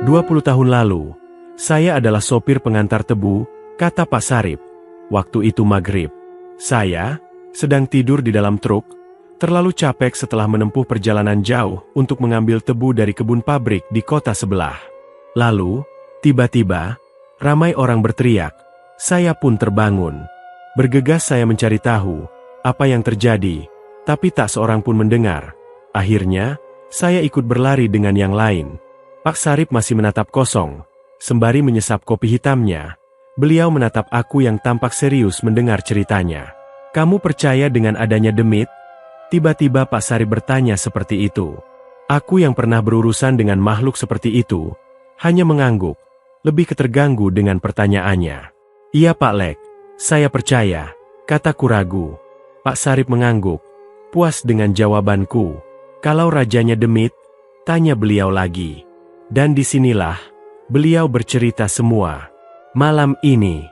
20 tahun lalu, saya adalah sopir pengantar tebu, kata Pak Sarip. Waktu itu maghrib. Saya sedang tidur di dalam truk, terlalu capek setelah menempuh perjalanan jauh untuk mengambil tebu dari kebun pabrik di kota sebelah. Lalu, tiba-tiba, ramai orang berteriak. Saya pun terbangun. Bergegas saya mencari tahu apa yang terjadi, tapi tak seorang pun mendengar. Akhirnya, saya ikut berlari dengan yang lain. Pak Sarip masih menatap kosong. Sembari menyesap kopi hitamnya, beliau menatap aku yang tampak serius mendengar ceritanya. Kamu percaya dengan adanya demit? Tiba-tiba Pak Sarip bertanya seperti itu. Aku yang pernah berurusan dengan makhluk seperti itu, hanya mengangguk, lebih keterganggu dengan pertanyaannya. Iya Pak Lek, saya percaya, kataku ragu. Pak Sarip mengangguk, puas dengan jawabanku. Kalau rajanya demit, tanya beliau lagi. Dan disinilah, beliau bercerita semua. Malam ini,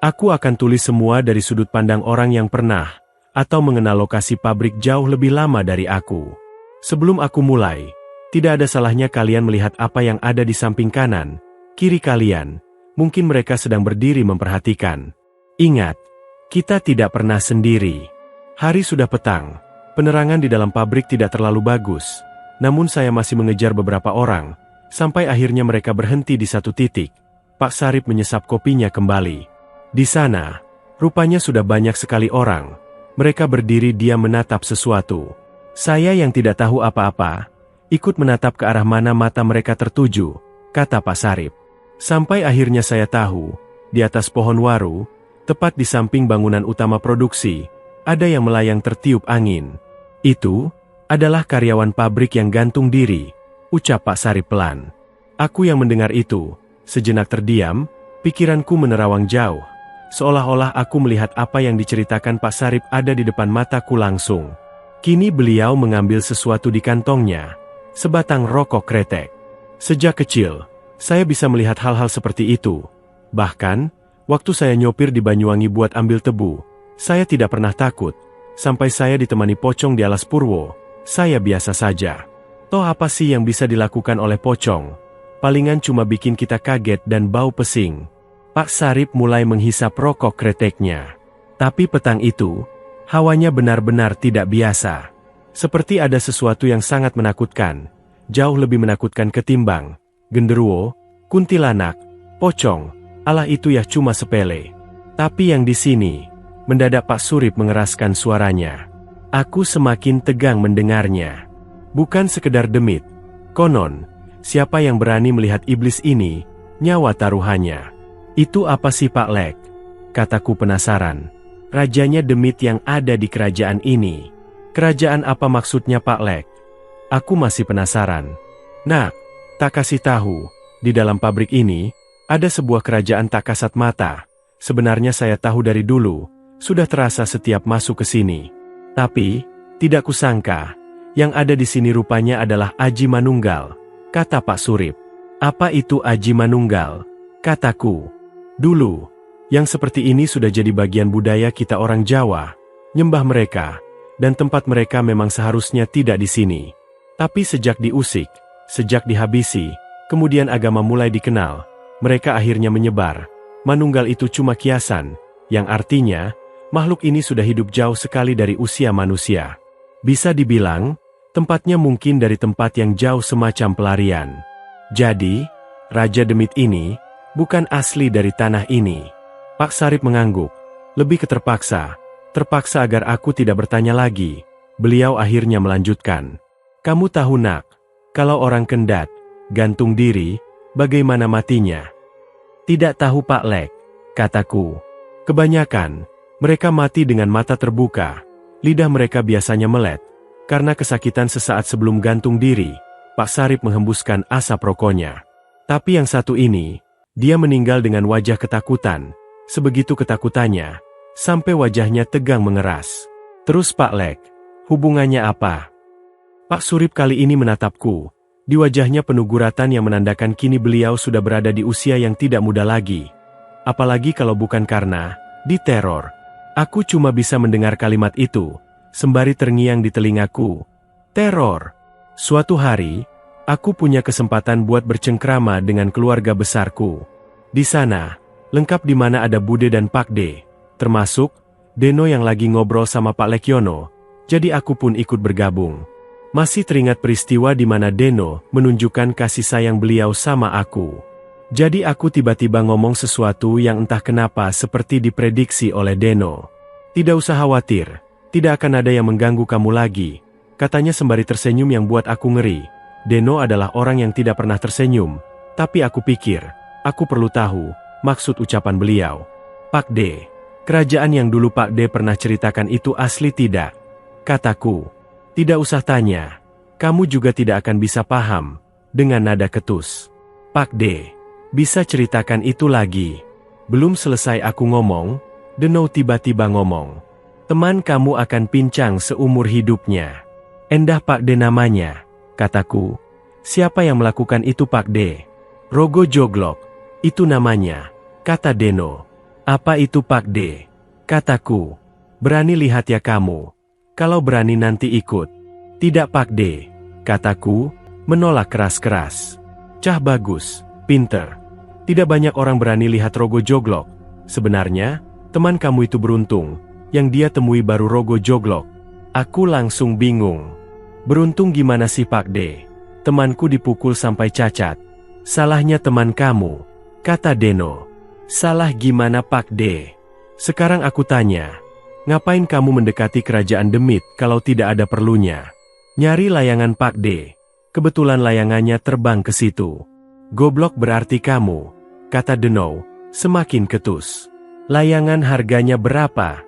aku akan tulis semua dari sudut pandang orang yang pernah, atau mengenal lokasi pabrik jauh lebih lama dari aku. Sebelum aku mulai, tidak ada salahnya kalian melihat apa yang ada di samping kanan, kiri kalian. Mungkin mereka sedang berdiri memperhatikan. Ingat, kita tidak pernah sendiri. Hari sudah petang. Penerangan di dalam pabrik tidak terlalu bagus, namun saya masih mengejar beberapa orang, sampai akhirnya mereka berhenti di satu titik. Pak Sarip menyesap kopinya kembali. Di sana, rupanya sudah banyak sekali orang. Mereka berdiri diam menatap sesuatu. Saya yang tidak tahu apa-apa, ikut menatap ke arah mana mata mereka tertuju, kata Pak Sarip. Sampai akhirnya saya tahu, di atas pohon waru, tepat di samping bangunan utama produksi, ada yang melayang tertiup angin. Itu adalah karyawan pabrik yang gantung diri, ucap Pak Sarip pelan. Aku yang mendengar itu, sejenak terdiam, pikiranku menerawang jauh, seolah-olah aku melihat apa yang diceritakan Pak Sarip ada di depan mataku langsung. Kini beliau mengambil sesuatu di kantongnya, sebatang rokok kretek. Sejak kecil, saya bisa melihat hal-hal seperti itu. Bahkan, waktu saya nyopir di Banyuwangi buat ambil tebu, saya tidak pernah takut. Sampai saya ditemani pocong di alas Purwo, saya biasa saja. Toh apa sih yang bisa dilakukan oleh pocong? Palingan cuma bikin kita kaget dan bau pesing. Pak Sarip mulai menghisap rokok kreteknya. Tapi petang itu, hawanya benar-benar tidak biasa. Seperti ada sesuatu yang sangat menakutkan. Jauh lebih menakutkan ketimbang genderuwo, kuntilanak, pocong. Alah itu ya cuma sepele. Tapi yang di sini, mendadak Pak Surip mengeraskan suaranya. Aku semakin tegang mendengarnya. Bukan sekedar demit. Konon, siapa yang berani melihat iblis ini, nyawa taruhannya. Itu apa sih Pak Lek? Kataku penasaran. Rajanya demit yang ada di kerajaan ini. Kerajaan apa maksudnya Pak Lek? Aku masih penasaran. Nah, tak kasih tahu, di dalam pabrik ini, ada sebuah kerajaan tak kasat mata. Sebenarnya saya tahu dari dulu, sudah terasa setiap masuk ke sini. Tapi, tidak kusangka, yang ada di sini rupanya adalah Aji Manunggal, kata Pak Surip. Apa itu Aji Manunggal? Kataku. Dulu, yang seperti ini sudah jadi bagian budaya kita orang Jawa, nyembah mereka, dan tempat mereka memang seharusnya tidak di sini. Tapi sejak diusik, sejak dihabisi, kemudian agama mulai dikenal, mereka akhirnya menyebar. Manunggal itu cuma kiasan, yang artinya, makhluk ini sudah hidup jauh sekali dari usia manusia. Bisa dibilang, tempatnya mungkin dari tempat yang jauh semacam pelarian. Jadi, Raja Demit ini, bukan asli dari tanah ini. Pak Sarip mengangguk, lebih keterpaksa, terpaksa agar aku tidak bertanya lagi. Beliau akhirnya melanjutkan. Kamu tahu nak, kalau orang kendat, gantung diri, bagaimana matinya? Tidak tahu Pak Lek, kataku. Kebanyakan, mereka mati dengan mata terbuka, lidah mereka biasanya melet, karena kesakitan sesaat sebelum gantung diri. Pak Sarip menghembuskan asap rokoknya. Tapi yang satu ini, dia meninggal dengan wajah ketakutan, sebegitu ketakutannya, sampai wajahnya tegang mengeras. Terus Pak Lek, hubungannya apa? Pak Surip kali ini menatapku, di wajahnya penuh guratan yang menandakan kini beliau sudah berada di usia yang tidak muda lagi. Apalagi kalau bukan karena diteror. Aku cuma bisa mendengar kalimat itu, sembari terngiang di telingaku. Teror. Suatu hari, Aku punya kesempatan buat bercengkrama dengan keluarga besarku. Di sana, lengkap di mana ada Bude dan Pak D, termasuk Deno yang lagi ngobrol sama Pak Lekyono, jadi aku pun ikut bergabung. Masih teringat peristiwa di mana Deno menunjukkan kasih sayang beliau sama aku. Jadi aku tiba-tiba ngomong sesuatu yang entah kenapa seperti diprediksi oleh Deno. Tidak usah khawatir, tidak akan ada yang mengganggu kamu lagi, katanya sembari tersenyum yang buat aku ngeri. Deno adalah orang yang tidak pernah tersenyum, tapi aku pikir, aku perlu tahu maksud ucapan beliau. Pak D, kerajaan yang dulu Pak D pernah ceritakan itu asli tidak? Kataku, tidak usah tanya, kamu juga tidak akan bisa paham, dengan nada ketus. Pak D, bisa ceritakan itu lagi. Belum selesai aku ngomong, Deno tiba-tiba ngomong. Teman kamu akan pincang seumur hidupnya. Endah Pak D namanya, kataku. Siapa yang melakukan itu Pak D? Rogo Joglok, itu namanya, kata Deno. Apa itu Pak D? Kataku. Berani lihat ya kamu. Kalau berani nanti ikut. Tidak Pak D, kataku, menolak keras-keras. Cah bagus, pinter. Tidak banyak orang berani lihat Rogo Joglok. Sebenarnya, teman kamu itu beruntung. Yang dia temui baru Rogo Joglok. Aku langsung bingung. Beruntung gimana sih Pak D? Temanku dipukul sampai cacat. Salahnya teman kamu, kata Deno. Salah gimana Pak D? Sekarang aku tanya. Ngapain kamu mendekati kerajaan Demit kalau tidak ada perlunya? Nyari layangan Pak D. Kebetulan layangannya terbang ke situ. Goblok berarti kamu, kata Deno, semakin ketus. Layangan harganya berapa?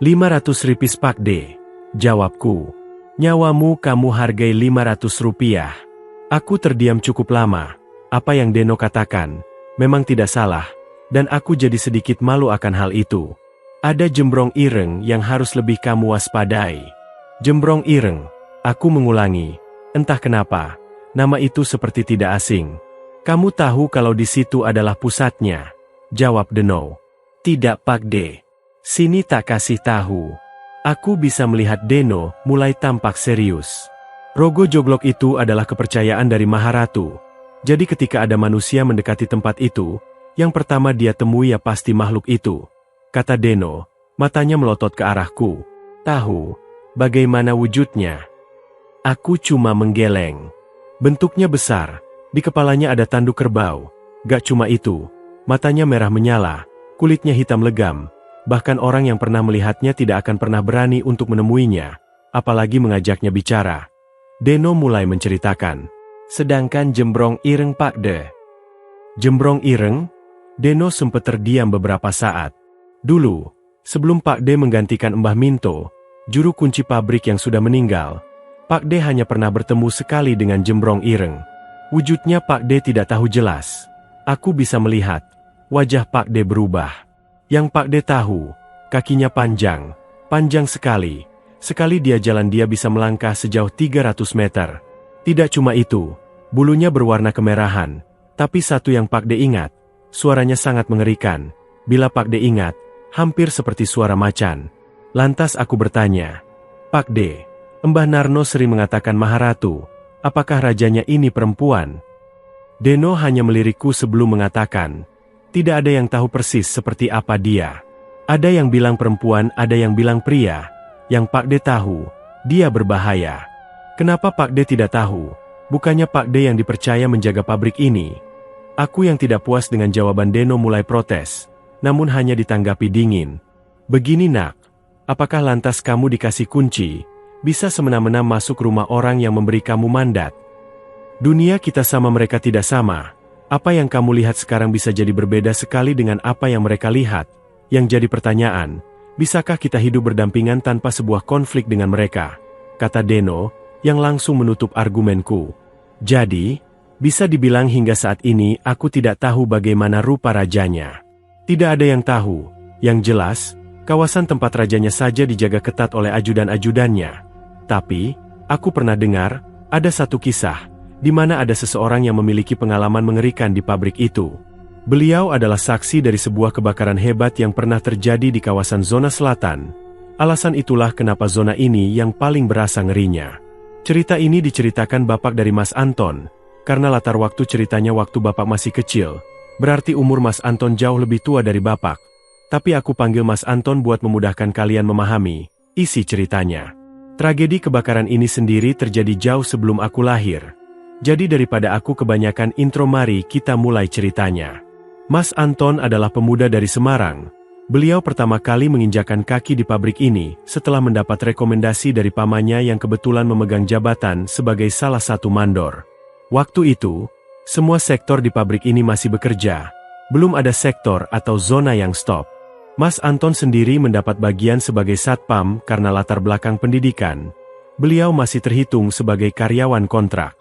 500 ripis Pak D, jawabku. Nyawamu kamu hargai 500 rupiah. Aku terdiam cukup lama. Apa yang Deno katakan memang tidak salah, dan aku jadi sedikit malu akan hal itu. Ada jembrong ireng yang harus lebih kamu waspadai. Jembrong ireng, aku mengulangi. Entah kenapa, nama itu seperti tidak asing. Kamu tahu kalau di situ adalah pusatnya, jawab Deno. Tidak Pak D. Sini tak kasih tahu. Aku bisa melihat Deno mulai tampak serius. Rogo Joglok itu adalah kepercayaan dari Maharatu. Jadi ketika ada manusia mendekati tempat itu, yang pertama dia temui ya pasti makhluk itu. Kata Deno, matanya melotot ke arahku. Tahu, bagaimana wujudnya? Aku cuma menggeleng. Bentuknya besar, di kepalanya ada tanduk kerbau. Gak cuma itu, matanya merah menyala, kulitnya hitam legam. Bahkan orang yang pernah melihatnya tidak akan pernah berani untuk menemuinya, apalagi mengajaknya bicara. Deno mulai menceritakan. Sedangkan jembrong ireng Pak D. Jembrong ireng? Deno sempat terdiam beberapa saat. Dulu, sebelum Pak D menggantikan Mbah Minto, juru kunci pabrik yang sudah meninggal, Pak D hanya pernah bertemu sekali dengan jembrong ireng. Wujudnya Pak D tidak tahu jelas. Aku bisa melihat, wajah Pak D berubah. Yang Pak D tahu, kakinya panjang, panjang sekali. Sekali dia jalan dia bisa melangkah sejauh 300 meter. Tidak cuma itu, bulunya berwarna kemerahan. Tapi satu yang Pak D ingat, suaranya sangat mengerikan. Bila Pak D ingat, hampir seperti suara macan. Lantas aku bertanya, Pak D, Mbah Narno sering mengatakan Maharatu, apakah rajanya ini perempuan? Deno hanya melirikku sebelum mengatakan, tidak ada yang tahu persis seperti apa dia. Ada yang bilang perempuan, ada yang bilang pria. Yang Pak D tahu, dia berbahaya. Kenapa Pak D tidak tahu? Bukannya Pak D yang dipercaya menjaga pabrik ini? Aku yang tidak puas dengan jawaban Deno mulai protes, namun hanya ditanggapi dingin. Begini nak, apakah lantas kamu dikasih kunci, bisa semena-mena masuk rumah orang yang memberi kamu mandat? Dunia kita sama mereka tidak sama. Apa yang kamu lihat sekarang bisa jadi berbeda sekali dengan apa yang mereka lihat. Yang jadi pertanyaan, bisakah kita hidup berdampingan tanpa sebuah konflik dengan mereka? Kata Deno, yang langsung menutup argumenku. Jadi, bisa dibilang hingga saat ini aku tidak tahu bagaimana rupa rajanya. Tidak ada yang tahu. Yang jelas, kawasan tempat rajanya saja dijaga ketat oleh ajudan-ajudannya. Tapi, aku pernah dengar, ada satu kisah, di mana ada seseorang yang memiliki pengalaman mengerikan di pabrik itu. Beliau adalah saksi dari sebuah kebakaran hebat yang pernah terjadi di kawasan zona selatan. Alasan itulah kenapa zona ini yang paling berasa ngerinya. Cerita ini diceritakan bapak dari Mas Anton, karena latar waktu ceritanya waktu bapak masih kecil, berarti umur Mas Anton jauh lebih tua dari bapak. Tapi aku panggil Mas Anton buat memudahkan kalian memahami isi ceritanya. Tragedi kebakaran ini sendiri terjadi jauh sebelum aku lahir. Jadi daripada aku kebanyakan intro, mari kita mulai ceritanya. Mas Anton adalah pemuda dari Semarang. Beliau pertama kali menginjakan kaki di pabrik ini setelah mendapat rekomendasi dari pamannya yang kebetulan memegang jabatan sebagai salah satu mandor. Waktu itu, semua sektor di pabrik ini masih bekerja. Belum ada sektor atau zona yang stop. Mas Anton sendiri mendapat bagian sebagai satpam karena latar belakang pendidikan. Beliau masih terhitung sebagai karyawan kontrak.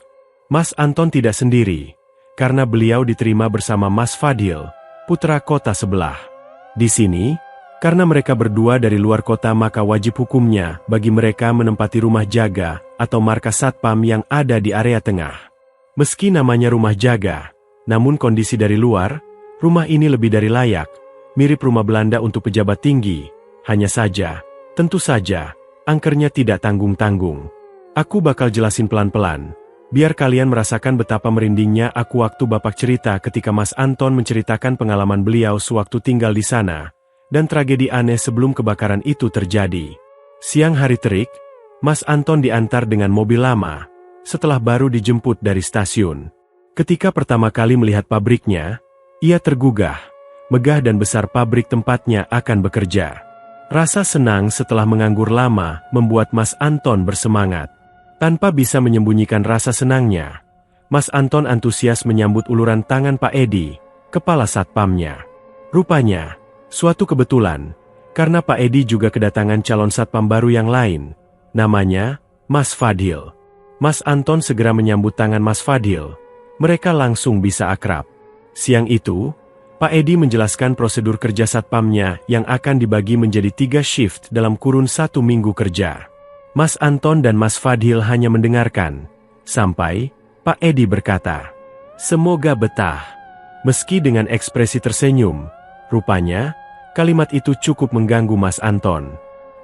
Mas Anton tidak sendiri, karena beliau diterima bersama Mas Fadil, putra kota sebelah. Di sini, karena mereka berdua dari luar kota, maka wajib hukumnya bagi mereka menempati rumah jaga atau markas satpam yang ada di area tengah. Meski namanya rumah jaga, namun kondisi dari luar, rumah ini lebih dari layak, mirip rumah Belanda untuk pejabat tinggi. Hanya saja, tentu saja, angkernya tidak tanggung-tanggung. Aku bakal jelasin pelan-pelan, biar kalian merasakan betapa merindingnya aku waktu bapak cerita ketika Mas Anton menceritakan pengalaman beliau sewaktu tinggal di sana, dan tragedi aneh sebelum kebakaran itu terjadi. Siang hari terik, Mas Anton diantar dengan mobil lama, setelah baru dijemput dari stasiun. Ketika pertama kali melihat pabriknya, ia tergugah, megah dan besar pabrik tempatnya akan bekerja. Rasa senang setelah menganggur lama membuat Mas Anton bersemangat. Tanpa bisa menyembunyikan rasa senangnya, Mas Anton antusias menyambut uluran tangan Pak Edi, kepala satpamnya. Rupanya, suatu kebetulan, karena Pak Edi juga kedatangan calon satpam baru yang lain, namanya Mas Fadil. Mas Anton segera menyambut tangan Mas Fadil, mereka langsung bisa akrab. Siang itu, Pak Edi menjelaskan prosedur kerja satpamnya yang akan dibagi menjadi 3 shift dalam kurun 1 minggu kerja. Mas Anton dan Mas Fadil hanya mendengarkan, sampai Pak Edi berkata, "Semoga betah." Meski dengan ekspresi tersenyum, rupanya kalimat itu cukup mengganggu Mas Anton.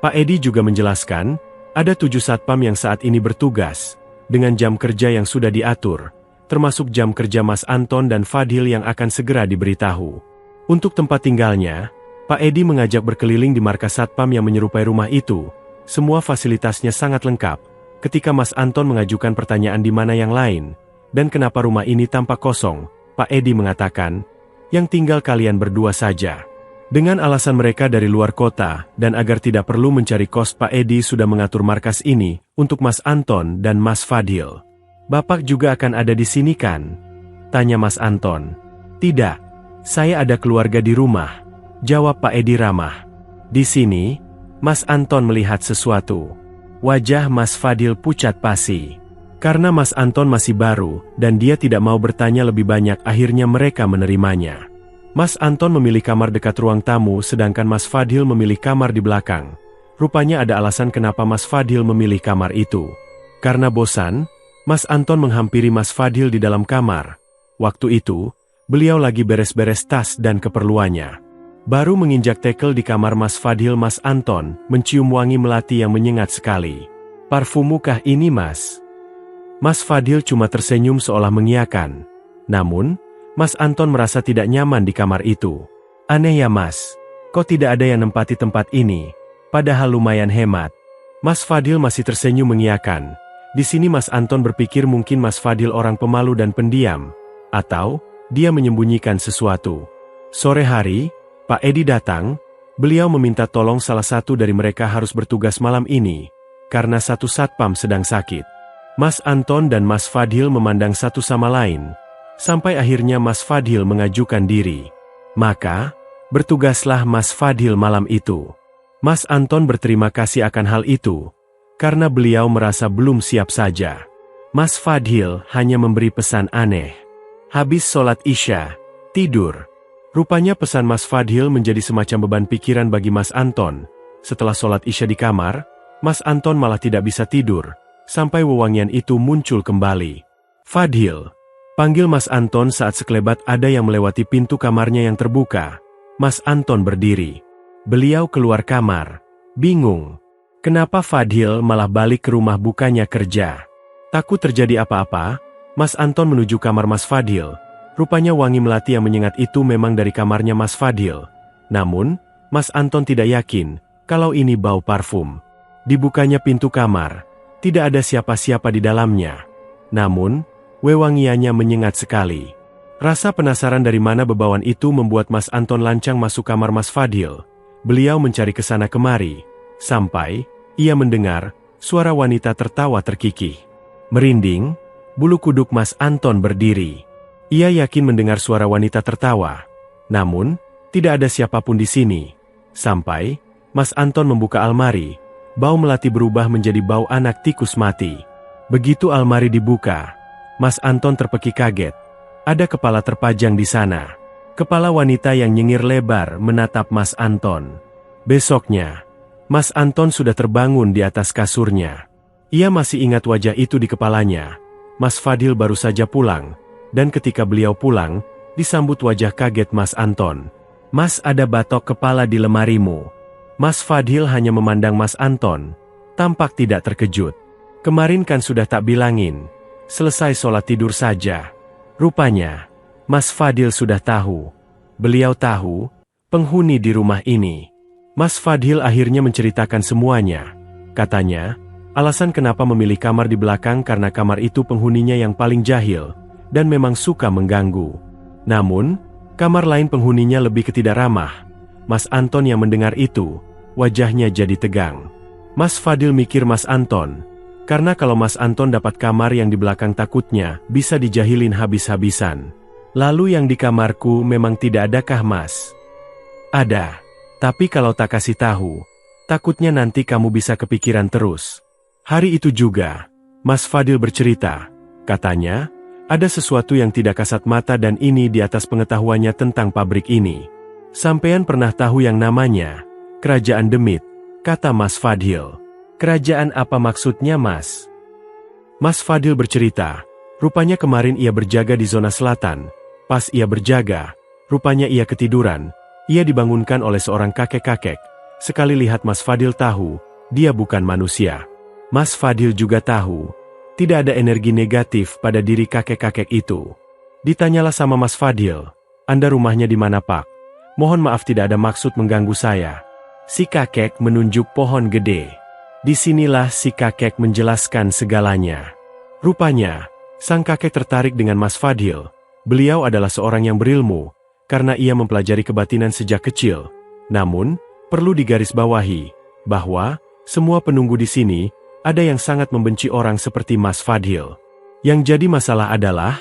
Pak Edi juga menjelaskan, ada 7 satpam yang saat ini bertugas, dengan jam kerja yang sudah diatur, termasuk jam kerja Mas Anton dan Fadil yang akan segera diberitahu. Untuk tempat tinggalnya, Pak Edi mengajak berkeliling di markas satpam yang menyerupai rumah itu. Semua fasilitasnya sangat lengkap. Ketika Mas Anton mengajukan pertanyaan di mana yang lain, dan kenapa rumah ini tampak kosong, Pak Edi mengatakan, yang tinggal kalian berdua saja. Dengan alasan mereka dari luar kota, dan agar tidak perlu mencari kos, Pak Edi sudah mengatur markas ini untuk Mas Anton dan Mas Fadil. "Bapak juga akan ada di sini kan?" tanya Mas Anton. "Tidak, saya ada keluarga di rumah," jawab Pak Edi ramah. Di sini, Mas Anton melihat sesuatu. Wajah Mas Fadil pucat pasi. Karena Mas Anton masih baru, dan dia tidak mau bertanya lebih banyak, akhirnya mereka menerimanya. Mas Anton memilih kamar dekat ruang tamu, sedangkan Mas Fadil memilih kamar di belakang. Rupanya ada alasan kenapa Mas Fadil memilih kamar itu. Karena bosan, Mas Anton menghampiri Mas Fadil di dalam kamar. Waktu itu, beliau lagi beres-beres tas dan keperluannya. Baru menginjak tekel di kamar Mas Fadil, Mas Anton mencium wangi melati yang menyengat sekali. "Parfumukah ini, Mas?" Mas Fadil cuma tersenyum seolah mengiyakan. Namun, Mas Anton merasa tidak nyaman di kamar itu. "Aneh ya Mas, kok tidak ada yang nempati tempat ini? Padahal lumayan hemat." Mas Fadil masih tersenyum mengiyakan. Di sini Mas Anton berpikir mungkin Mas Fadil orang pemalu dan pendiam, atau dia menyembunyikan sesuatu. Sore hari, Pak Edi datang. Beliau meminta tolong salah satu dari mereka harus bertugas malam ini, karena satu satpam sedang sakit. Mas Anton dan Mas Fadil memandang satu sama lain, sampai akhirnya Mas Fadil mengajukan diri. Maka, bertugaslah Mas Fadil malam itu. Mas Anton berterima kasih akan hal itu, karena beliau merasa belum siap saja. Mas Fadil hanya memberi pesan aneh. Habis sholat Isya, tidur. Rupanya pesan Mas Fadil menjadi semacam beban pikiran bagi Mas Anton. Setelah sholat Isya di kamar, Mas Anton malah tidak bisa tidur, sampai wewangian itu muncul kembali. "Fadil," panggil Mas Anton saat sekelebat ada yang melewati pintu kamarnya yang terbuka. Mas Anton berdiri. Beliau keluar kamar, bingung. Kenapa Fadil malah balik ke rumah bukannya kerja? Takut terjadi apa-apa, Mas Anton menuju kamar Mas Fadil. Rupanya wangi melati yang menyengat itu memang dari kamarnya Mas Fadil. Namun, Mas Anton tidak yakin kalau ini bau parfum. Dibukanya pintu kamar, tidak ada siapa-siapa di dalamnya. Namun, wewangiannya menyengat sekali. Rasa penasaran dari mana bebauan itu membuat Mas Anton lancang masuk kamar Mas Fadil. Beliau mencari kesana kemari, sampai ia mendengar suara wanita tertawa terkikih. Merinding, bulu kuduk Mas Anton berdiri. Ia yakin mendengar suara wanita tertawa. Namun, tidak ada siapapun di sini. Sampai, Mas Anton membuka almari, bau melati berubah menjadi bau anak tikus mati. Begitu almari dibuka, Mas Anton terpekik kaget. Ada kepala terpajang di sana. Kepala wanita yang nyengir lebar menatap Mas Anton. Besoknya, Mas Anton sudah terbangun di atas kasurnya. Ia masih ingat wajah itu di kepalanya. Mas Fadil baru saja pulang, dan ketika beliau pulang, disambut wajah kaget Mas Anton. "Mas, ada batok kepala di lemarimu." Mas Fadil hanya memandang Mas Anton, tampak tidak terkejut. "Kemarin kan sudah tak bilangin, selesai sholat tidur saja." Rupanya, Mas Fadil sudah tahu. Beliau tahu penghuni di rumah ini. Mas Fadil akhirnya menceritakan semuanya. Katanya, alasan kenapa memilih kamar di belakang karena kamar itu penghuninya yang paling jahil, dan memang suka mengganggu. Namun, kamar lain penghuninya lebih ketidak ramah. Mas Anton yang mendengar itu, wajahnya jadi tegang. Mas Fadil mikir Mas Anton, karena kalau Mas Anton dapat kamar yang di belakang takutnya bisa dijahilin habis-habisan. "Lalu yang di kamarku memang tidak adakah, Mas?" "Ada, tapi kalau tak kasih tahu, takutnya nanti kamu bisa kepikiran terus." Hari itu juga, Mas Fadil bercerita, katanya, ada sesuatu yang tidak kasat mata dan ini di atas pengetahuannya tentang pabrik ini. "Sampean pernah tahu yang namanya Kerajaan Demit," kata Mas Fadil. "Kerajaan apa maksudnya, Mas?" Mas Fadil bercerita, rupanya kemarin ia berjaga di zona selatan. Pas ia berjaga, rupanya ia ketiduran. Ia dibangunkan oleh seorang kakek-kakek. Sekali lihat Mas Fadil tahu, dia bukan manusia. Mas Fadil juga tahu, tidak ada energi negatif pada diri kakek-kakek itu. Ditanyalah sama Mas Fadil, "Anda rumahnya di mana, Pak? Mohon maaf tidak ada maksud mengganggu saya." Si kakek menunjuk pohon gede. Disinilah si kakek menjelaskan segalanya. Rupanya, sang kakek tertarik dengan Mas Fadil. Beliau adalah seorang yang berilmu, karena ia mempelajari kebatinan sejak kecil. Namun, perlu digarisbawahi, bahwa semua penunggu di sini ada yang sangat membenci orang seperti Mas Fadil. Yang jadi masalah adalah,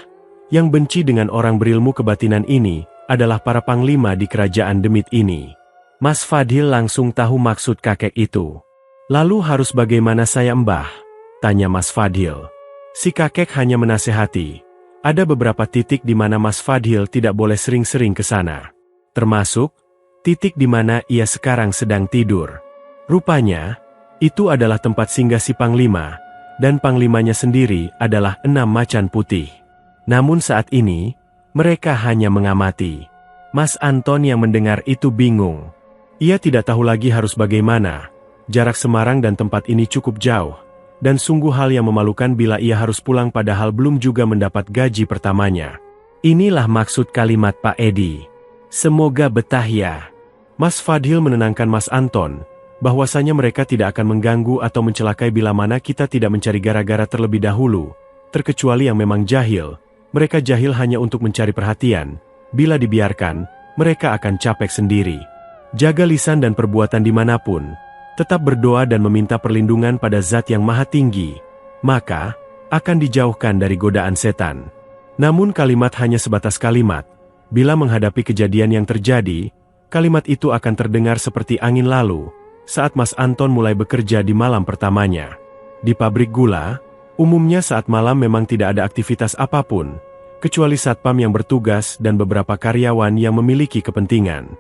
yang benci dengan orang berilmu kebatinan ini, adalah para panglima di kerajaan Demit ini. Mas Fadil langsung tahu maksud kakek itu. "Lalu harus bagaimana saya, Mbah?" tanya Mas Fadil. Si kakek hanya menasehati, ada beberapa titik di mana Mas Fadil tidak boleh sering-sering ke sana. Termasuk, titik di mana ia sekarang sedang tidur. Rupanya, itu adalah tempat singgah si panglima, dan panglimanya sendiri adalah 6 macan putih. Namun saat ini, mereka hanya mengamati. Mas Anton yang mendengar itu bingung. Ia tidak tahu lagi harus bagaimana. Jarak Semarang dan tempat ini cukup jauh, dan sungguh hal yang memalukan bila ia harus pulang padahal belum juga mendapat gaji pertamanya. Inilah maksud kalimat Pak Edi. "Semoga betah ya." Mas Fadil menenangkan Mas Anton, bahwasanya mereka tidak akan mengganggu atau mencelakai bila mana kita tidak mencari gara-gara terlebih dahulu, terkecuali yang memang jahil. Mereka jahil hanya untuk mencari perhatian. Bila dibiarkan, mereka akan capek sendiri. Jaga lisan dan perbuatan dimanapun. Tetap berdoa dan meminta perlindungan pada Zat yang Maha Tinggi. Maka, akan dijauhkan dari godaan setan. Namun kalimat hanya sebatas kalimat. Bila menghadapi kejadian yang terjadi, kalimat itu akan terdengar seperti angin lalu. Saat Mas Anton mulai bekerja di malam pertamanya. Di pabrik gula, umumnya saat malam memang tidak ada aktivitas apapun, kecuali satpam yang bertugas dan beberapa karyawan yang memiliki kepentingan.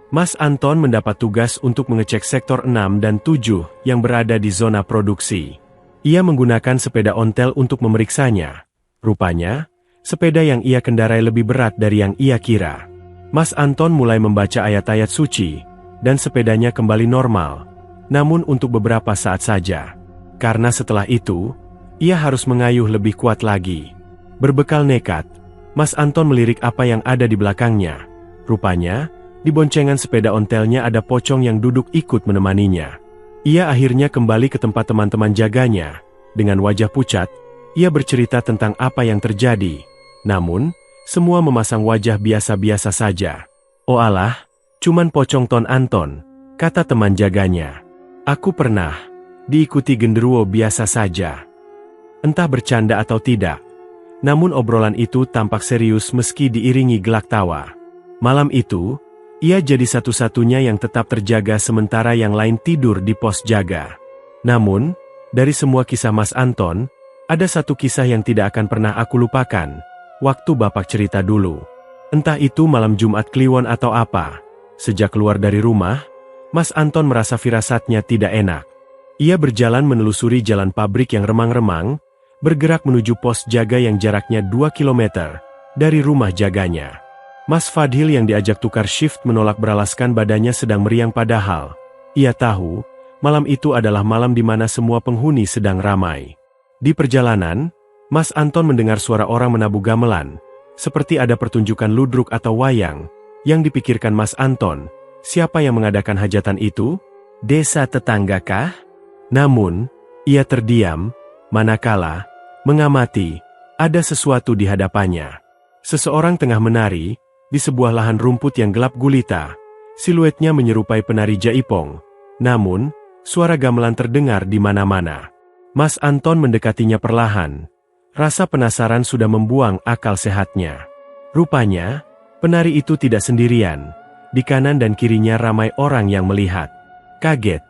Mas Anton mendapat tugas untuk mengecek sektor 6 dan 7 yang berada di zona produksi. Ia menggunakan sepeda ontel untuk memeriksanya. Rupanya, sepeda yang ia kendarai lebih berat dari yang ia kira. Mas Anton mulai membaca ayat-ayat suci, dan sepedanya kembali normal. namun untuk beberapa saat saja. Karena setelah itu, ia harus mengayuh lebih kuat lagi. Berbekal nekat, Mas Anton melirik apa yang ada di belakangnya. Rupanya, di boncengan sepeda ontelnya ada pocong yang duduk ikut menemaninya. Ia akhirnya kembali ke tempat teman-teman jaganya. Dengan wajah pucat, ia bercerita tentang apa yang terjadi. Namun, semua memasang wajah biasa-biasa saja. "Oh alah, cuman pocong Ton Anton," kata teman jaganya. "Aku pernah diikuti genderuwo biasa saja." Entah bercanda atau tidak, namun obrolan itu tampak serius meski diiringi gelak tawa. Malam itu, ia jadi satu-satunya yang tetap terjaga sementara yang lain tidur di pos jaga. Namun, dari semua kisah Mas Anton, ada satu kisah yang tidak akan pernah aku lupakan. Waktu Bapak cerita dulu. Entah itu malam Jumat Kliwon atau apa. Sejak keluar dari rumah, Mas Anton merasa firasatnya tidak enak. Ia berjalan menelusuri jalan pabrik yang remang-remang, bergerak menuju pos jaga yang jaraknya 2 km dari rumah jaganya. Mas Fadhil yang diajak tukar shift menolak beralaskan badannya sedang meriang padahal ia tahu, malam itu adalah malam di mana semua penghuni sedang ramai. Di perjalanan, Mas Anton mendengar suara orang menabuh gamelan, seperti ada pertunjukan ludruk atau wayang. Yang dipikirkan Mas Anton, siapa yang mengadakan hajatan itu? Desa tetangga kah? Namun, ia terdiam, manakala mengamati, ada sesuatu di hadapannya. Seseorang tengah menari, di sebuah lahan rumput yang gelap gulita. Siluetnya menyerupai penari jaipong. Namun, suara gamelan terdengar di mana-mana. Mas Anton mendekatinya perlahan. Rasa penasaran sudah membuang akal sehatnya. Rupanya, penari itu tidak sendirian. Di kanan dan kirinya ramai orang yang melihat. Kaget,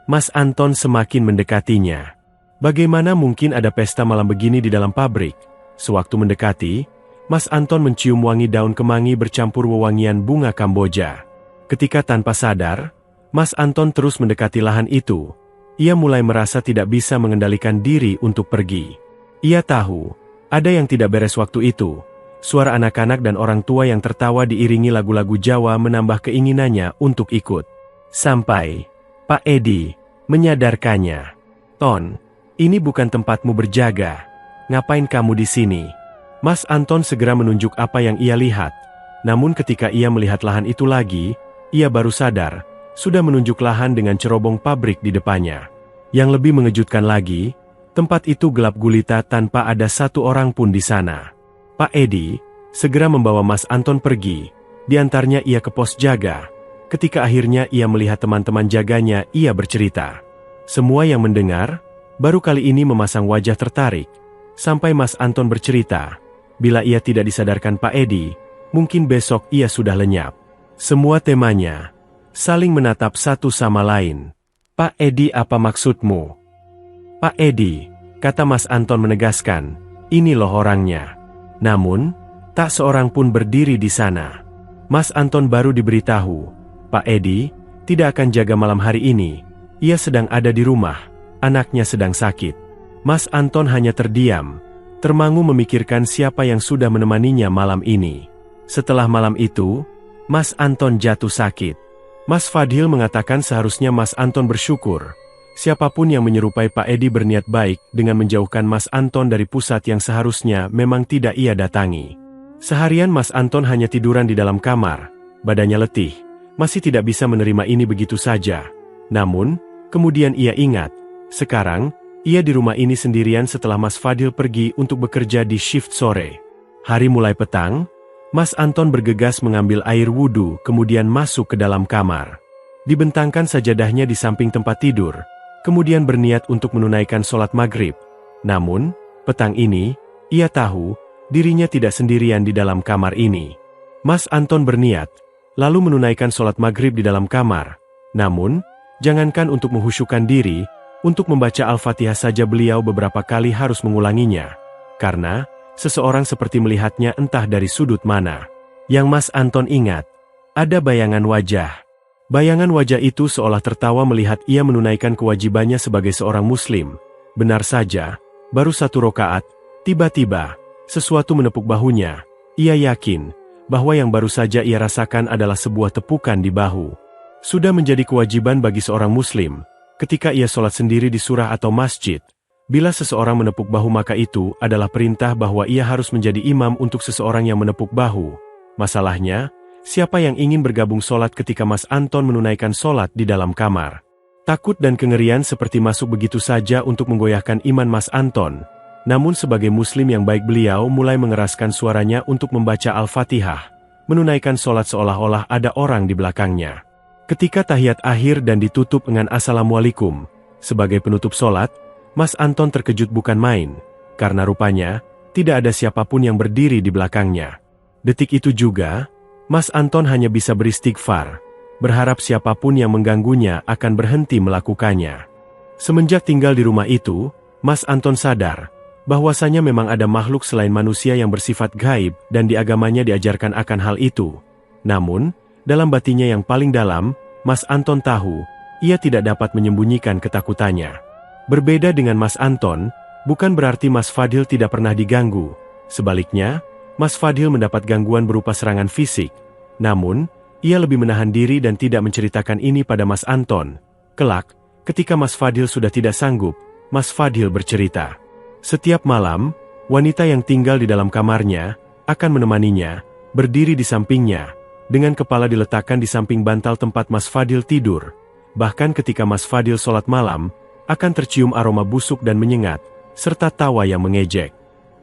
Mas Anton semakin mendekatinya. Bagaimana mungkin ada pesta malam begini di dalam pabrik? Sewaktu mendekati, Mas Anton mencium wangi daun kemangi bercampur wewangian bunga Kamboja. Ketika tanpa sadar, Mas Anton terus mendekati lahan itu. Ia mulai merasa tidak bisa mengendalikan diri untuk pergi. Ia tahu, ada yang tidak beres waktu itu. Suara anak-anak dan orang tua yang tertawa diiringi lagu-lagu Jawa menambah keinginannya untuk ikut. Sampai Pak Edi menyadarkannya. "Ton, ini bukan tempatmu berjaga. Ngapain kamu di sini?" Mas Anton segera menunjuk apa yang ia lihat. Namun ketika ia melihat lahan itu lagi, ia baru sadar, sudah menunjuk lahan dengan cerobong pabrik di depannya. Yang lebih mengejutkan lagi, tempat itu gelap gulita tanpa ada satu orang pun di sana. Pak Edi segera membawa Mas Anton pergi, diantarnya ia ke pos jaga. Ketika akhirnya ia melihat teman-teman jaganya, ia bercerita. Semua yang mendengar, baru kali ini memasang wajah tertarik. Sampai Mas Anton bercerita, bila ia tidak disadarkan Pak Edi, mungkin besok ia sudah lenyap. Semua temanya saling menatap satu sama lain. "Pak Edi, apa maksudmu?" "Pak Edi," kata Mas Anton menegaskan, "ini loh orangnya." Namun, tak seorang pun berdiri di sana. Mas Anton baru diberitahu, Pak Edi tidak akan jaga malam hari ini. Ia sedang ada di rumah, anaknya sedang sakit. Mas Anton hanya terdiam, termangu memikirkan siapa yang sudah menemaninya malam ini. Setelah malam itu, Mas Anton jatuh sakit. Mas Fadhil mengatakan seharusnya Mas Anton bersyukur. Siapapun yang menyerupai Pak Edi berniat baik dengan menjauhkan Mas Anton dari pusat yang seharusnya memang tidak ia datangi. Seharian Mas Anton hanya tiduran di dalam kamar, badannya letih, masih tidak bisa menerima ini begitu saja. Namun, kemudian ia ingat, sekarang, ia di rumah ini sendirian setelah Mas Fadhil pergi untuk bekerja di shift sore. Hari mulai petang, Mas Anton bergegas mengambil air wudhu kemudian masuk ke dalam kamar. Dibentangkan sajadahnya di samping tempat tidur, kemudian berniat untuk menunaikan sholat maghrib. Namun, petang ini, ia tahu, dirinya tidak sendirian di dalam kamar ini. Mas Anton berniat, lalu menunaikan sholat maghrib di dalam kamar. Namun, jangankan untuk menghusyukkan diri, untuk membaca Al-Fatihah saja beliau beberapa kali harus mengulanginya. Karena, seseorang seperti melihatnya entah dari sudut mana. Yang Mas Anton ingat, ada bayangan wajah. Bayangan wajah itu seolah tertawa melihat ia menunaikan kewajibannya sebagai seorang muslim. Benar saja, baru 1 rakaat, tiba-tiba, sesuatu menepuk bahunya. Ia yakin, bahwa yang baru saja ia rasakan adalah sebuah tepukan di bahu. Sudah menjadi kewajiban bagi seorang muslim, Ketika ia sholat sendiri di surah atau masjid, bila seseorang menepuk bahu maka itu adalah perintah bahwa ia harus menjadi imam untuk seseorang yang menepuk bahu. Masalahnya, siapa yang ingin bergabung sholat ketika Mas Anton menunaikan sholat di dalam kamar? Takut dan kengerian seperti masuk begitu saja untuk menggoyahkan iman Mas Anton. Namun sebagai muslim yang baik beliau mulai mengeraskan suaranya untuk membaca Al-Fatihah, menunaikan sholat seolah-olah ada orang di belakangnya. Ketika tahiyat akhir dan ditutup dengan Assalamualaikum, sebagai penutup sholat, Mas Anton terkejut bukan main, karena rupanya tidak ada siapapun yang berdiri di belakangnya. Detik itu juga, Mas Anton hanya bisa beristighfar, berharap siapapun yang mengganggunya akan berhenti melakukannya. Semenjak tinggal di rumah itu, Mas Anton sadar bahwasanya memang ada makhluk selain manusia yang bersifat gaib dan di agamanya diajarkan akan hal itu. Namun, dalam batinnya yang paling dalam, Mas Anton tahu, ia tidak dapat menyembunyikan ketakutannya. Berbeda dengan Mas Anton, bukan berarti Mas Fadil tidak pernah diganggu. Sebaliknya, Mas Fadil mendapat gangguan berupa serangan fisik. Namun, ia lebih menahan diri dan tidak menceritakan ini pada Mas Anton. Kelak, ketika Mas Fadil sudah tidak sanggup, Mas Fadil bercerita. Setiap malam, wanita yang tinggal di dalam kamarnya akan menemaninya, berdiri di sampingnya, dengan kepala diletakkan di samping bantal tempat Mas Fadil tidur. Bahkan ketika Mas Fadil sholat malam, akan tercium aroma busuk dan menyengat, serta tawa yang mengejek.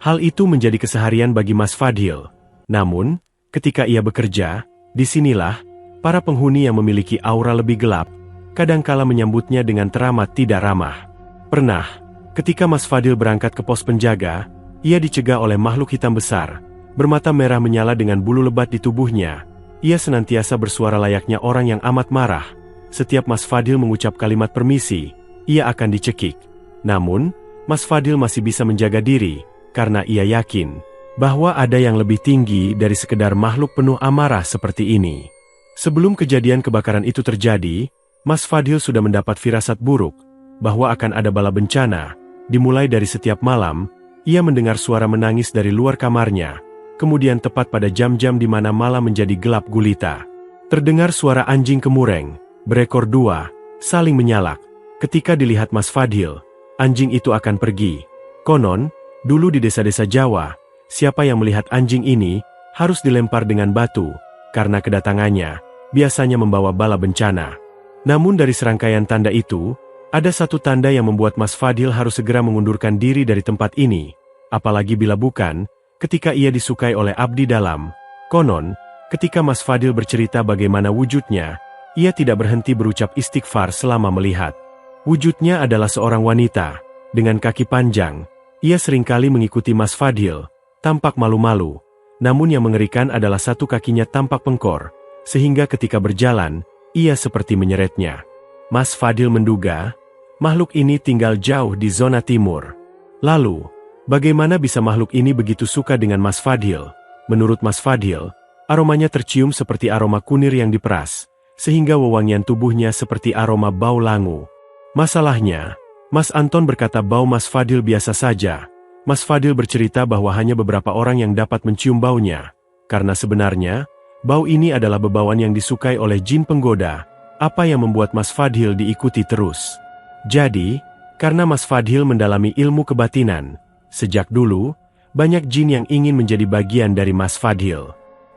Hal itu menjadi keseharian bagi Mas Fadil. Namun, ketika ia bekerja, disinilah para penghuni yang memiliki aura lebih gelap, kadangkala menyambutnya dengan teramat tidak ramah. Pernah, ketika Mas Fadil berangkat ke pos penjaga, ia dicegah oleh makhluk hitam besar, bermata merah menyala dengan bulu lebat di tubuhnya. Ia senantiasa bersuara layaknya orang yang amat marah. Setiap Mas Fadil mengucap kalimat permisi, ia akan dicekik. Namun, Mas Fadil masih bisa menjaga diri, karena ia yakin bahwa ada yang lebih tinggi dari sekedar makhluk penuh amarah seperti ini. Sebelum kejadian kebakaran itu terjadi, Mas Fadil sudah mendapat firasat buruk, bahwa akan ada bala bencana. Dimulai dari setiap malam, ia mendengar suara menangis dari luar kamarnya, kemudian tepat pada jam-jam di mana malam menjadi gelap gulita. Terdengar suara anjing kemureng, berekor dua, saling menyalak. Ketika dilihat Mas Fadil, anjing itu akan pergi. Konon, dulu di desa-desa Jawa, siapa yang melihat anjing ini, harus dilempar dengan batu, karena kedatangannya, biasanya membawa bala bencana. Namun dari serangkaian tanda itu, ada satu tanda yang membuat Mas Fadil harus segera mengundurkan diri dari tempat ini, apalagi bila bukan, ketika ia disukai oleh abdi dalam. Konon, ketika Mas Fadil bercerita bagaimana wujudnya, ia tidak berhenti berucap istighfar selama melihat. Wujudnya adalah seorang wanita, dengan kaki panjang. Ia seringkali mengikuti Mas Fadil, tampak malu-malu, namun yang mengerikan adalah satu kakinya tampak pengkor, sehingga ketika berjalan, ia seperti menyeretnya. Mas Fadil menduga, makhluk ini tinggal jauh di zona timur. Lalu, bagaimana bisa makhluk ini begitu suka dengan Mas Fadil? Menurut Mas Fadil, aromanya tercium seperti aroma kunir yang diperas, sehingga wewangian tubuhnya seperti aroma bau langu. Masalahnya, Mas Anton berkata bau Mas Fadil biasa saja. Mas Fadil bercerita bahwa hanya beberapa orang yang dapat mencium baunya, karena sebenarnya, bau ini adalah bebauan yang disukai oleh jin penggoda. Apa yang membuat Mas Fadil diikuti terus? Jadi, karena Mas Fadil mendalami ilmu kebatinan, sejak dulu, banyak jin yang ingin menjadi bagian dari Mas Fadil.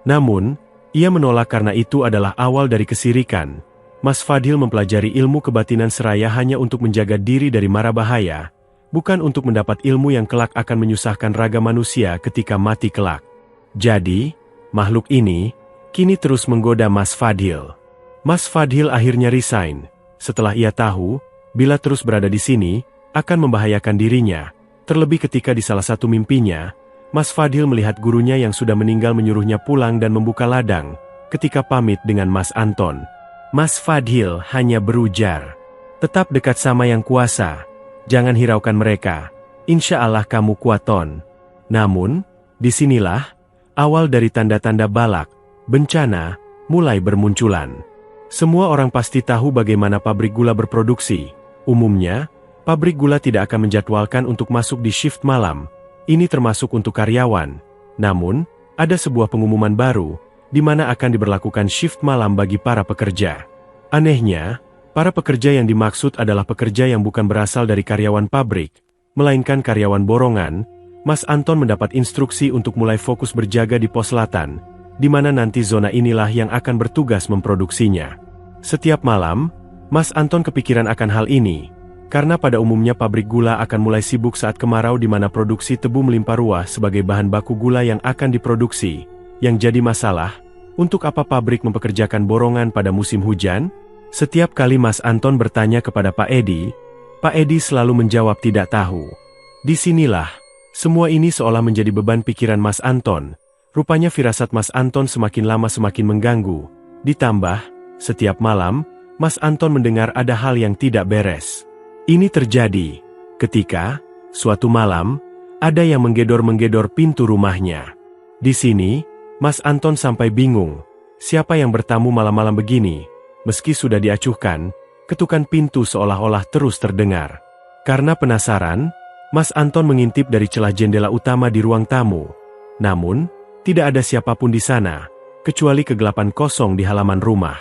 Namun, ia menolak karena itu adalah awal dari kesirikan. Mas Fadil mempelajari ilmu kebatinan seraya hanya untuk menjaga diri dari mara bahaya, bukan untuk mendapat ilmu yang kelak akan menyusahkan raga manusia ketika mati kelak. Jadi, makhluk ini, kini terus menggoda Mas Fadil. Mas Fadil akhirnya resign, setelah ia tahu, bila terus berada di sini, akan membahayakan dirinya. Terlebih ketika di salah satu mimpinya, Mas Fadil melihat gurunya yang sudah meninggal menyuruhnya pulang dan membuka ladang, ketika pamit dengan Mas Anton. Mas Fadil hanya berujar, "Tetap dekat sama yang kuasa, jangan hiraukan mereka, insya Allah kamu kuaton." Namun, disinilah, awal dari tanda-tanda balak, bencana, mulai bermunculan. Semua orang pasti tahu bagaimana pabrik gula berproduksi. Umumnya, pabrik gula tidak akan menjadwalkan untuk masuk di shift malam. Ini termasuk untuk karyawan. Namun, ada sebuah pengumuman baru, di mana akan diberlakukan shift malam bagi para pekerja. Anehnya, Para pekerja yang dimaksud adalah pekerja yang bukan berasal dari karyawan pabrik, melainkan karyawan borongan. Mas Anton mendapat instruksi untuk mulai fokus berjaga di pos selatan, di mana nanti zona inilah yang akan bertugas memproduksinya. Setiap malam, Mas Anton kepikiran akan hal ini, karena pada umumnya pabrik gula akan mulai sibuk saat kemarau di mana produksi tebu melimpah ruah sebagai bahan baku gula yang akan diproduksi. Yang jadi masalah, untuk apa pabrik mempekerjakan borongan pada musim hujan? Setiap kali Mas Anton bertanya kepada Pak Edi selalu menjawab tidak tahu. Disinilah, semua ini seolah menjadi beban pikiran Mas Anton. Rupanya firasat Mas Anton semakin lama semakin mengganggu. Ditambah, setiap malam, Mas Anton mendengar ada hal yang tidak beres. Ini terjadi ketika, suatu malam, ada yang menggedor-menggedor pintu rumahnya. Di sini, Mas Anton sampai bingung, siapa yang bertamu malam-malam begini? Meski sudah diacuhkan, ketukan pintu seolah-olah terus terdengar. Karena penasaran, Mas Anton mengintip dari celah jendela utama di ruang tamu. Namun, tidak ada siapapun di sana, kecuali kegelapan kosong di halaman rumah.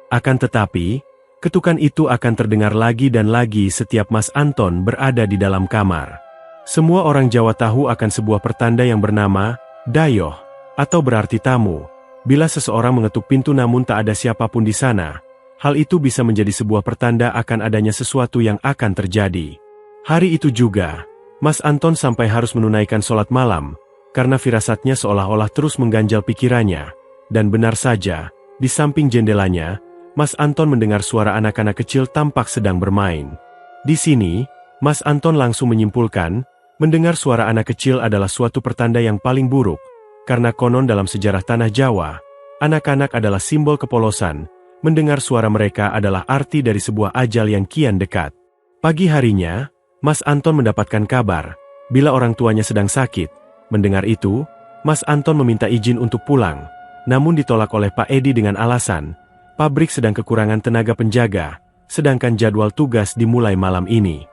Akan tetapi, ketukan itu akan terdengar lagi dan lagi setiap Mas Anton berada di dalam kamar. Semua orang Jawa tahu akan sebuah pertanda yang bernama dayoh, atau berarti tamu. Bila seseorang mengetuk pintu namun tak ada siapapun di sana, hal itu bisa menjadi sebuah pertanda akan adanya sesuatu yang akan terjadi. Hari itu juga, Mas Anton sampai harus menunaikan sholat malam, karena firasatnya seolah-olah terus mengganjal pikirannya. Dan benar saja, di samping jendelanya, Mas Anton mendengar suara anak-anak kecil tampak sedang bermain. Di sini, Mas Anton langsung menyimpulkan, mendengar suara anak kecil adalah suatu pertanda yang paling buruk, karena konon dalam sejarah tanah Jawa, anak-anak adalah simbol kepolosan, mendengar suara mereka adalah arti dari sebuah ajal yang kian dekat. Pagi harinya, Mas Anton mendapatkan kabar, bila orang tuanya sedang sakit. Mendengar itu, Mas Anton meminta izin untuk pulang, namun ditolak oleh Pak Edi dengan alasan, pabrik sedang kekurangan tenaga penjaga, sedangkan jadwal tugas dimulai malam ini.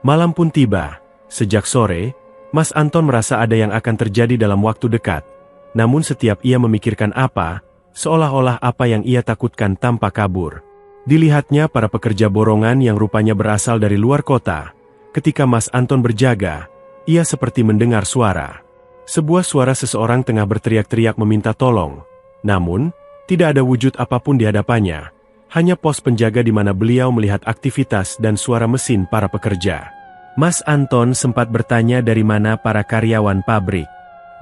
Malam pun tiba. Sejak sore, Mas Anton merasa ada yang akan terjadi dalam waktu dekat. Namun setiap ia memikirkan apa, seolah-olah apa yang ia takutkan tampak kabur. Dilihatnya para pekerja borongan yang rupanya berasal dari luar kota. Ketika Mas Anton berjaga, ia seperti mendengar suara. Sebuah suara seseorang tengah berteriak-teriak meminta tolong. Namun, tidak ada wujud apapun di hadapannya. Hanya pos penjaga di mana beliau melihat aktivitas dan suara mesin para pekerja. Mas Anton sempat bertanya dari mana para karyawan pabrik.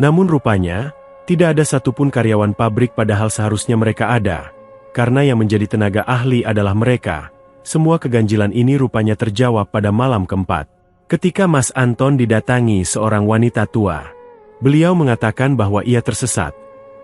Namun rupanya, tidak ada satupun karyawan pabrik padahal seharusnya mereka ada. Karena yang menjadi tenaga ahli adalah mereka. Semua keganjilan ini rupanya terjawab pada malam keempat. Ketika Mas Anton didatangi seorang wanita tua. Beliau mengatakan bahwa ia tersesat.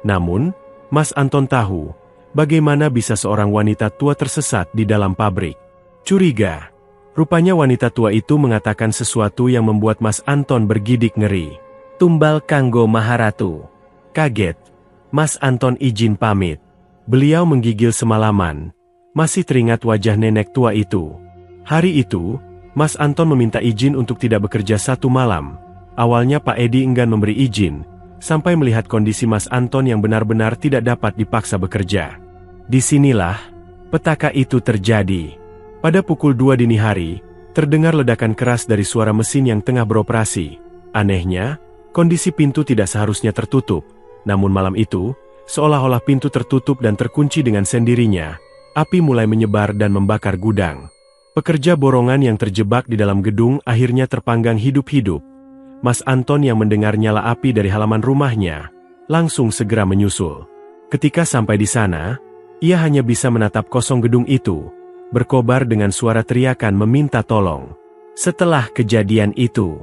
Namun, Mas Anton tahu, bagaimana bisa seorang wanita tua tersesat di dalam pabrik. Curiga. Rupanya wanita tua itu mengatakan sesuatu yang membuat Mas Anton bergidik ngeri. Tumbal kanggo Maharatu. Kaget. Mas Anton izin pamit. Beliau menggigil semalaman. Masih teringat wajah nenek tua itu. Hari itu, Mas Anton meminta izin untuk tidak bekerja satu malam. Awalnya Pak Edi enggan memberi izin, sampai melihat kondisi Mas Anton yang benar-benar tidak dapat dipaksa bekerja. Disinilah, petaka itu terjadi. Pada pukul 2 dini hari, terdengar ledakan keras dari suara mesin yang tengah beroperasi. Anehnya, kondisi pintu tidak seharusnya tertutup. Namun malam itu, seolah-olah pintu tertutup dan terkunci dengan sendirinya. Api mulai menyebar dan membakar gudang. Pekerja borongan yang terjebak di dalam gedung akhirnya terpanggang hidup-hidup. Mas Anton yang mendengar nyala api dari halaman rumahnya, langsung segera menyusul. Ketika sampai di sana, ia hanya bisa menatap kosong gedung itu, berkobar dengan suara teriakan meminta tolong. Setelah kejadian itu,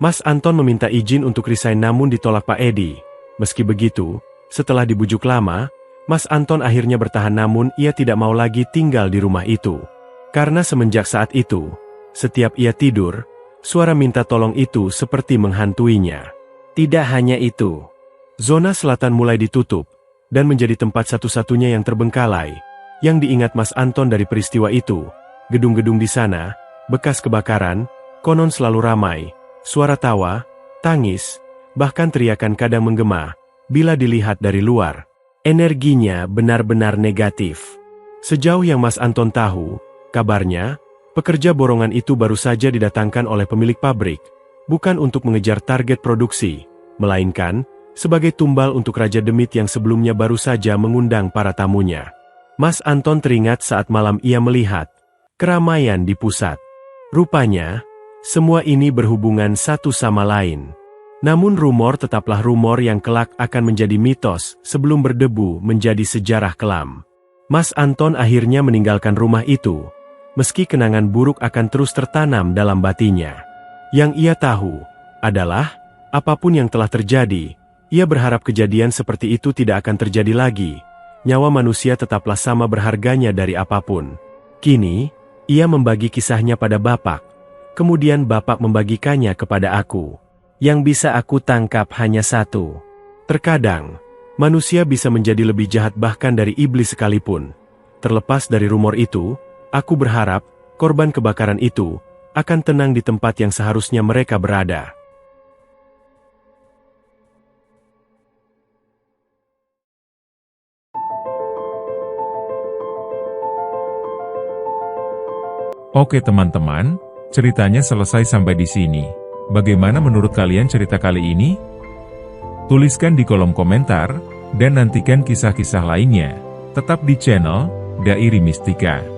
Mas Anton meminta izin untuk resign namun ditolak Pak Edi. Meski begitu, setelah dibujuk lama, Mas Anton akhirnya bertahan namun ia tidak mau lagi tinggal di rumah itu. Karena semenjak saat itu, setiap ia tidur, suara minta tolong itu seperti menghantuinya. Tidak hanya itu, zona selatan mulai ditutup, dan menjadi tempat satu-satunya yang terbengkalai. Yang diingat Mas Anton dari peristiwa itu, gedung-gedung di sana, bekas kebakaran, konon selalu ramai, suara tawa, tangis, bahkan teriakan kadang menggema, bila dilihat dari luar. Energinya benar-benar negatif. Sejauh yang Mas Anton tahu, Kabarnya, pekerja borongan itu baru saja didatangkan oleh pemilik pabrik, bukan untuk mengejar target produksi, melainkan sebagai tumbal untuk Raja Demit yang sebelumnya baru saja mengundang para tamunya. Mas Anton teringat saat malam ia melihat keramaian di pusat. Rupanya, semua ini berhubungan satu sama lain. Namun rumor tetaplah rumor yang kelak akan menjadi mitos sebelum berdebu menjadi sejarah kelam. Mas Anton akhirnya meninggalkan rumah itu, meski kenangan buruk akan terus tertanam dalam batinnya. Yang ia tahu adalah, apapun yang telah terjadi, ia berharap kejadian seperti itu tidak akan terjadi lagi. Nyawa manusia tetaplah sama berharganya dari apapun. Kini, ia membagi kisahnya pada Bapak. Kemudian Bapak membagikannya kepada aku. Yang bisa aku tangkap hanya satu. Terkadang, manusia bisa menjadi lebih jahat bahkan dari iblis sekalipun. Terlepas dari rumor itu, aku berharap korban kebakaran itu akan tenang di tempat yang seharusnya mereka berada. Oke teman-teman, ceritanya selesai sampai di sini. Bagaimana menurut kalian cerita kali ini? Tuliskan di kolom komentar, dan nantikan kisah-kisah lainnya. Tetap di channel Dairi Mistika.